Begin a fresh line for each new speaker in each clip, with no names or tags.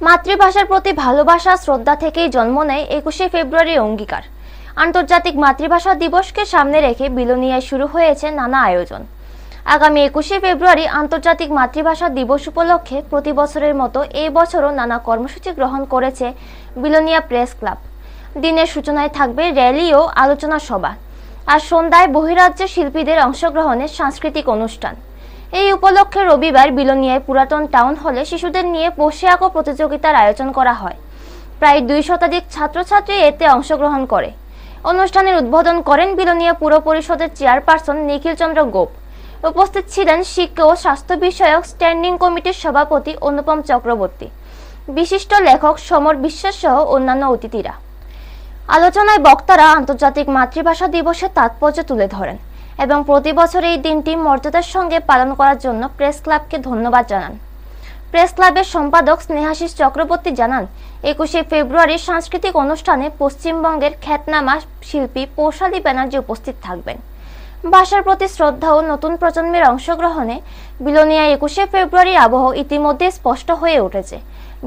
মাতৃভাষার প্রতি ভালোবাসা শ্রদ্ধা থেকেই জন্ম নেয় 21শে ফেব্রুয়ারির অঙ্গীকার। আন্তর্জাতিক মাতৃভাষা দিবসকে সামনে রেখে বিলোনিয়ায় শুরু হয়েছে নানা আয়োজন। আগামী 21শে ফেব্রুয়ারি আন্তর্জাতিক মাতৃভাষা দিবস উপলক্ষে প্রতি বছরের মতো এই বছরও নানা কর্মসূচি গ্রহণ করেছে বিলোনিয়া প্রেস ক্লাব। দিনের সূচনায় থাকবে র্যালি ও আলোচনা সভা, আর সন্ধ্যায় বহিরাজ্যের শিল্পীদের অংশগ্রহণের সাংস্কৃতিক অনুষ্ঠান। এই উপলক্ষে রবিবার বিলোনিয়ায় পুরাতন টাউন হলে শিশুদের নিয়ে বসে আঁকো প্রতিযোগিতার আয়োজন করা হয়। প্রায় 2 শতাধিক ছাত্রছাত্রী এতে অংশগ্রহণ করে। অনুষ্ঠানের উদ্বোধন করেন বিলোনিয়া পুর পরিষদের চেয়ারপারসন নিখিল চন্দ্র গোপ। উপস্থিত ছিলেন শিক্ষা ও স্বাস্থ্য বিষয়ক স্ট্যান্ডিং কমিটির সভাপতি অনুপম চক্রবর্তী, বিশিষ্ট লেখক সমর বিশ্বাস সহ অন্যান্য অতিথিরা। আলোচনায় বক্তারা আন্তর্জাতিক মাতৃভাষা দিবসের তাৎপর্য তুলে ধরেন এবং প্রতি বছর এই দিনটি মর্যাদার সঙ্গে পালন করার জন্য প্রেস ক্লাবকে ধন্যবাদ জানান। প্রেস ক্লাবের সম্পাদক স্নেহাশিস চক্রবর্তী জানান, 21শে ফেব্রুয়ারির সাংস্কৃতিক অনুষ্ঠানে পশ্চিমবঙ্গের খ্যাতনামা শিল্পী পৌশালী ব্যানার্জি উপস্থিত থাকবেন। ভাষার প্রতি শ্রদ্ধা ও নতুন প্রজন্মের অংশগ্রহণে বিলোনিয়ায় 21শে ফেব্রুয়ারির আবহ ইতিমধ্যে স্পষ্ট হয়ে উঠেছে।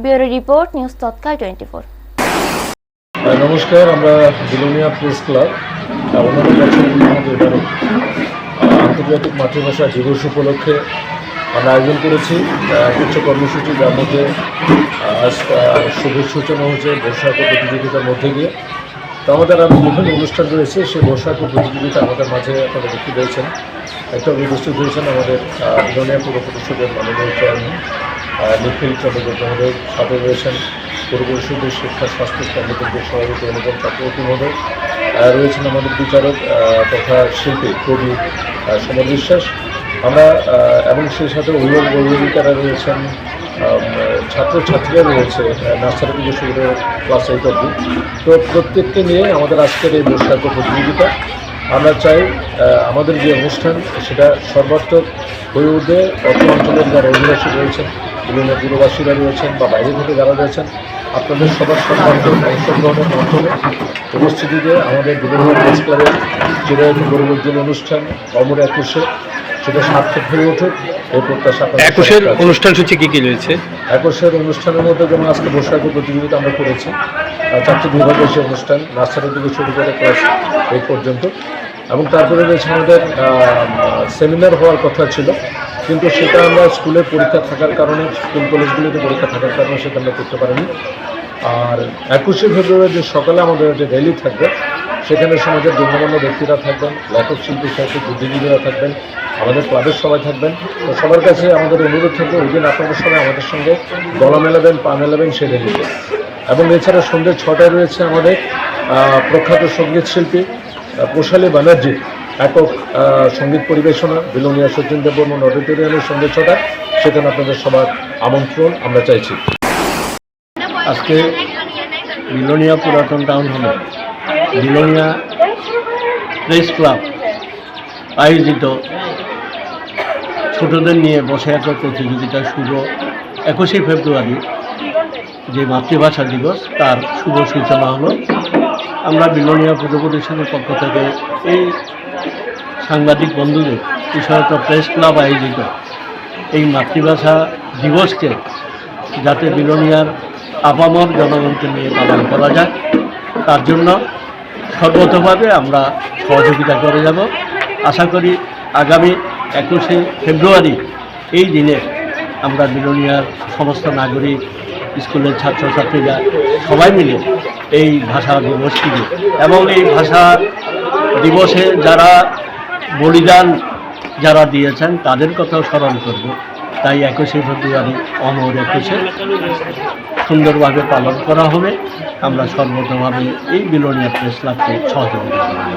ব্যুরো রিপোর্ট, নিউজ তৎকাল 24।
নমস্কার, আমরা বিলোনিয়া প্রেস ক্লাব অন্যান্য বছরগুলোর মধ্যে এবারও আন্তর্জাতিক মাতৃভাষা দিবস উপলক্ষে আমরা আয়োজন করেছি কিছু কর্মসূচি, যার মধ্যে শুভ সূচনা হচ্ছে বৈশাখ প্রতিযোগিতার মধ্যে দিয়ে। তো আমাদের আরও বিভিন্ন অনুষ্ঠান রয়েছে। সেই বৈশাখ প্রতিযোগিতা আমাদের মাঝে আপনারা দেখতে পেয়েছেন। একটা উপস্থিত হয়েছেন আমাদের বিলোনিয়া পুর পরিষদের মাননীয় চেয়ারম্যান নিখিল চন্দ্র গোপ মহোদয়, সাথে রয়েছেন পুর পরিষদের শিক্ষা স্বাস্থ্য কমিটির সভাপতি অনুপম চক্রবর্তী মহোদয়, রয়েছেন আমাদের বিচারক তথা শিল্পী কবি সমর বিশ্বাস। আমরা এবং সেই সাথে অভিভাবিকারা রয়েছেন, ছাত্রছাত্রীরা রয়েছে নার্সারি থেকে শুরু করে ক্লাস 8 অবধি। তো প্রত্যেককে নিয়ে আমাদের আজকের এই বৈশাখ প্রতিযোগিতা। আমরা চাই আমাদের যে অনুষ্ঠান সেটা সর্বাত্মক হয়ে উঠবে। অত্র অঞ্চলের যারা অধিবাসী রয়েছেন, বিভিন্ন দূরবাসীরা রয়েছেন বা বাইরে থেকে যারা রয়েছেন, আপনাদের সবার সর্বাত্মক অংশগ্রহণের মাধ্যমে উপস্থিতিতে আমাদের বিলোনিয়া প্রেস ক্লাবের চিরায়ত গৌরবোজ্জ্বল অনুষ্ঠান অমর 21শে সেটা সার্থক হয়ে উঠুক এই প্রত্যাশা।
21শের অনুষ্ঠান সূচি কী কী রয়েছে?
21শের অনুষ্ঠানের মধ্যে যেমন আজকে বৈশাখ প্রতিযোগিতা আমরা করেছি, 4টি বিভাগে সেই অনুষ্ঠান, নার্সারি থেকে শুরু করে ক্লাস 8 পর্যন্ত। এবং তারপরে রয়েছে আমাদের সেমিনার হওয়ার কথা ছিল, কিন্তু সেটা আমরা স্কুলের পরীক্ষা থাকার কারণে, স্কুল কলেজগুলিতে পরীক্ষা থাকার কারণে সেটা আমরা করতে পারিনি। আর 21শে ফেব্রুয়ারি যে সকালে আমাদের যে র্যালি থাকবে, সেখানে সমাজের গণ্যমান্য ব্যক্তিরা থাকবেন, লেখক শিল্পী সাহিত্যিক বুদ্ধিজীবীরা থাকবেন, আমাদের ক্লাবের সবাই থাকবেন। তো সবার কাছে আমাদের অনুরোধ থাকবে ওই দিন আপনাদের সবাই আমাদের সঙ্গে গলা মেলাবেন, পা মেলাবেন সেই র্যালিতে। এবং এছাড়া সন্ধ্যে 6টায় রয়েছে আমাদের প্রখ্যাত সঙ্গীত শিল্পী পৌশালী ব্যানার্জির একক সঙ্গীত পরিবেশনা বিলোনিয়া সচিন দেববর্মন অডিটোরিয়ামের সন্ধ্যে 6টায়। সেখানে আপনাদের সবার আমন্ত্রণ আমরা চাইছি।
আজকে বিলোনিয়া পুরাতন টাউন হলে বিলোনিয়া প্রেস ক্লাব আয়োজিত ছোটদের নিয়ে বসে আঁকো প্রতিযোগিতা শুভ 21শে ফেব্রুয়ারি যে মাতৃভাষা দিবস, তার শুভ সূচনা হলো। আমরা বিলোনিয়া পুর পরিষদের পক্ষ থেকে এই সাংবাদিক বন্ধুদের বিষয়ত প্রেস ক্লাব আয়োজিত এই মাতৃভাষা দিবসকে যাতে বিলোনিয়ার আপামর জনগণকে নিয়ে পালন করা যায়, তার জন্য সর্বতভাবে আমরা সহযোগিতা করে যাব। আশা করি আগামী 21শে ফেব্রুয়ারি এই দিনে আমরা বিলোনিয়ার সমস্ত নাগরিক, স্কুলের ছাত্রছাত্রীরা সবাই মিলে এই ভাষা দিবসটিকে এবং এই ভাষা দিবসে যারা বলিদান যারা দিয়েছেন তাদের কথাও স্মরণ করব। তাই 21শে ফেব্রুয়ারি অমর 21শে সুন্দরভাবে পালন করা হবে। আমরা সর্বতভাবে এই বিলোনিয়া প্রেস ক্লাবকে সহযোগিতা করব।